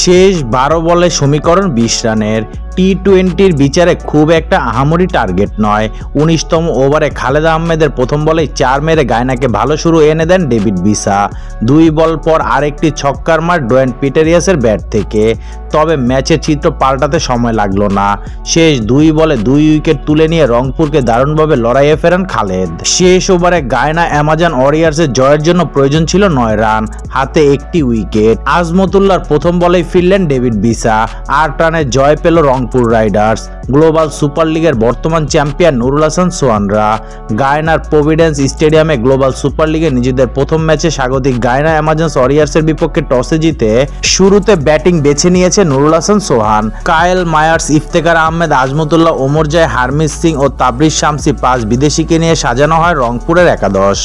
শেষ 12 বলে সমীকরণ 20 রানের। টি-20-র বিচারে খুব একটা আহামরি টার্গেট নয়। 19তম ওভারে খালেদ আহমেদের প্রথম বলেই 4 মেরে গায়নাকে ভালো শুরু এনে দেন ডেভিড ভিসা। 2 বল পর আরেকটি ছক্কার মার ডোয়েন পিটারিয়াসের ব্যাট থেকে। তবে ম্যাচের চিত্র পাল্টাতে সময় লাগলো না। শেষ 2 বলে 2 উইকেট তুলে নিয়ে রংপুরকে দারুণভাবে লড়াইয়ে ফেরান খালেদ। শেষ ওভারে গায়না অ্যামাজন ওয়ারিয়র্সের জয়ের জন্য প্রয়োজন ছিল 9 রান, হাতে একটি উইকেট। আজমতুল্লাহর প্রথম বলেই ফিরলেন ডেভিড ভিসা। 8 রানে জয় পেল রংপুর রাইডার্স। গ্লোবাল সুপার লিগের বর্তমান চ্যাম্পিয়ন নুরুল হাসান সোহানরা। গায়নার প্রভিডেন্স স্টেডিয়ামে গ্লোবাল সুপার লিগে নিজেদের প্রথম ম্যাচে স্বাগতিক গায়না অ্যামাজন ওয়ারিয়র্সের বিপক্ষে টসে জিতে শুরুতে ব্যাটিং বেছে নিয়েছে নুরুল হাসান সোহান। কায়েল মায়ার্স, ইফতেখার আহমেদ, আজমতুল্লাহ, ওমর জায়, হারমিত সিং ও তাবরিজ শামসি 5 বিদেশিকে নিয়ে সাজানো হয় রংপুরের একাদশ।